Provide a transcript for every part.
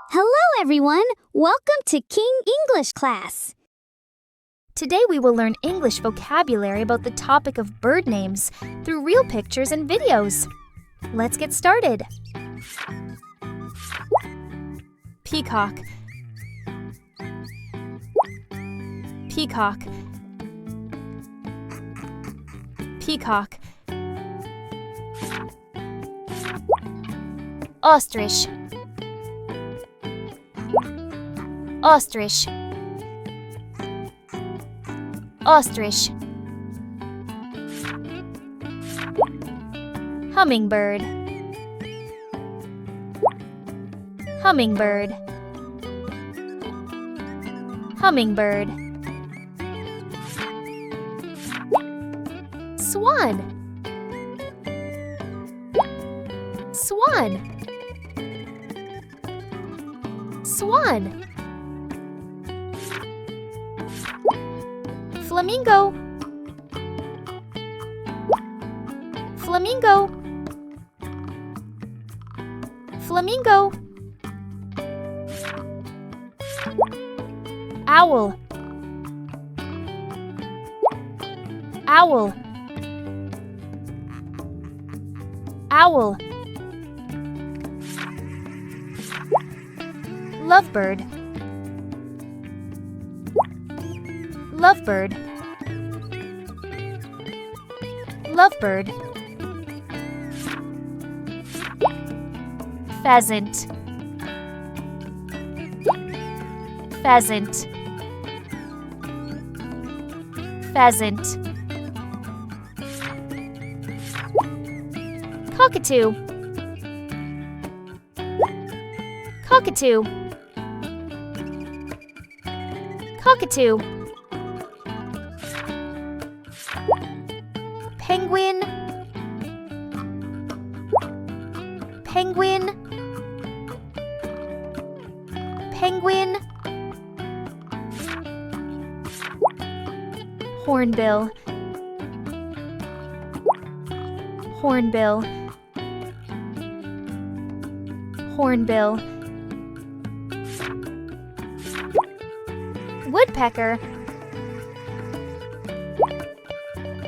Hello everyone! Welcome to King English class. Today we will learn English vocabulary about the topic of bird names through real pictures and videos. Let's get started. Peacock. Peacock. Peacock. Ostrich. Ostrich. Ostrich. Hummingbird. Hummingbird. Hummingbird. Swan. Swan. Swan. Flamingo. Flamingo. Flamingo. Owl. Owl. Owl. Lovebird. Lovebird. Lovebird. Pheasant. Pheasant. Pheasant. Cockatoo. Cockatoo. Cockatoo. Penguin. Penguin. Penguin. Hornbill. Hornbill. Hornbill. Woodpecker.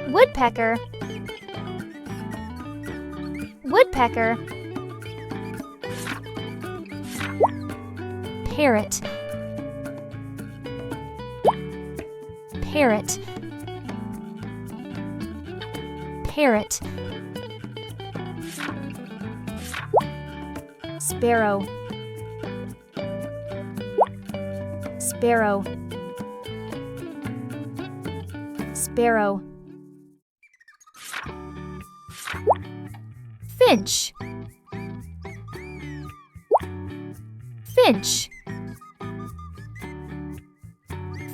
Woodpecker. Woodpecker. Parrot. Parrot. Parrot. Sparrow. Sparrow. Sparrow. Finch. Finch.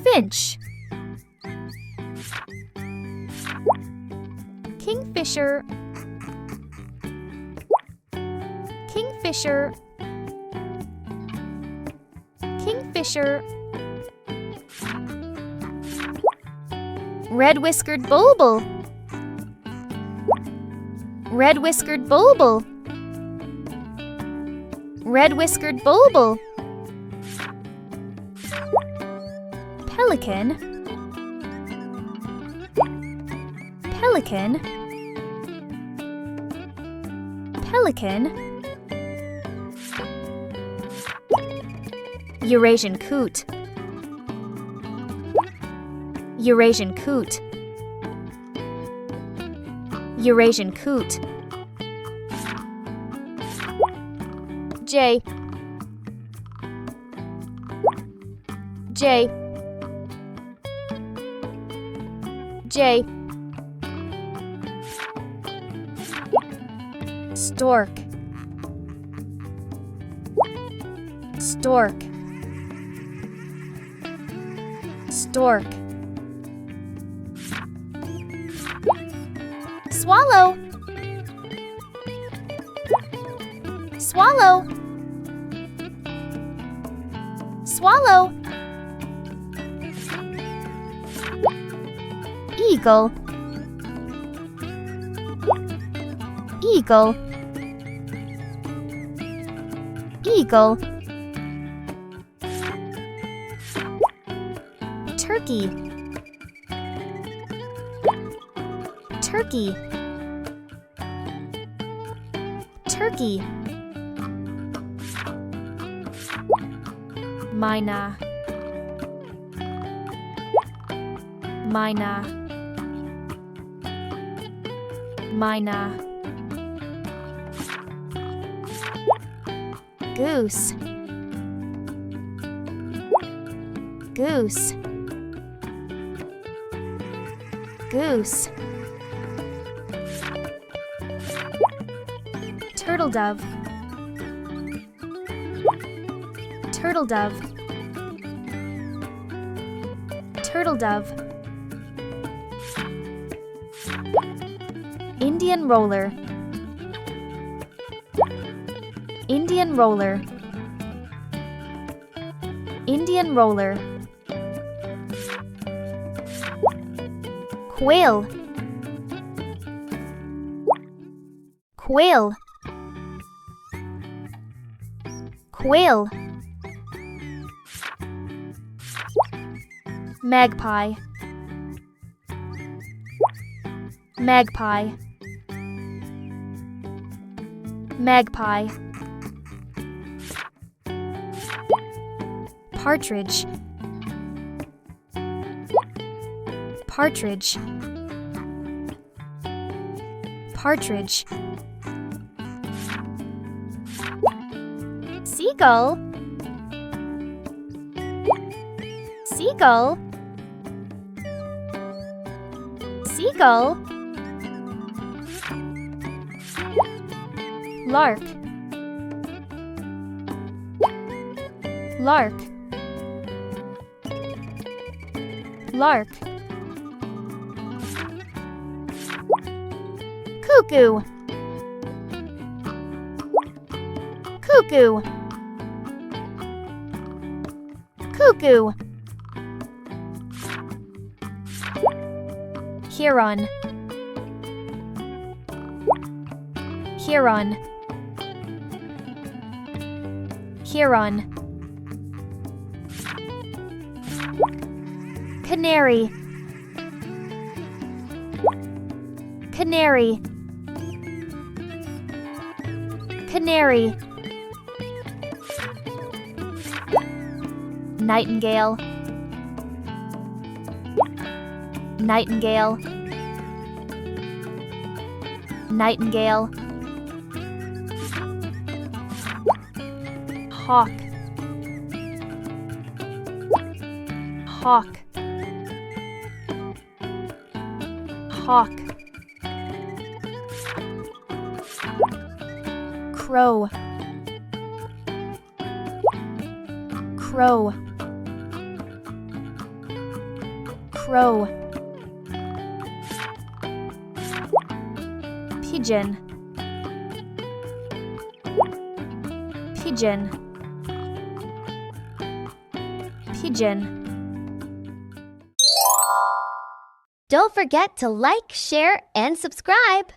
Finch. Kingfisher. Kingfisher. Kingfisher. Red-whiskered bulbul. Red-whiskered bulbul. Red-whiskered bulbul. Pelican. Pelican. Pelican. Eurasian coot. Eurasian coot. Eurasian coot. Jay. Jay. Jay. Stork. Stork. Stork. Swallow. Swallow. Swallow. Eagle. Eagle. Eagle. turkey, turkey, turkey. Myna, myna, myna. Goose, goose, goose. Turtle dove, turtle dove, turtle dove. Indian roller, Indian roller, Indian roller. Quail, quail, quail. Magpie, magpie, magpie. Partridge, partridge, partridge. Seagull, seagull, seagull. Lark, lark, lark. Cuckoo, cuckoo, cuckoo. Heron, heron, heron. Canary, canary, canary. Nightingale, nightingale, nightingale. Hawk, hawk, hawk. Crow, crow, crow. Pigeon, pigeon, pigeon. Don't forget to like, share, and subscribe.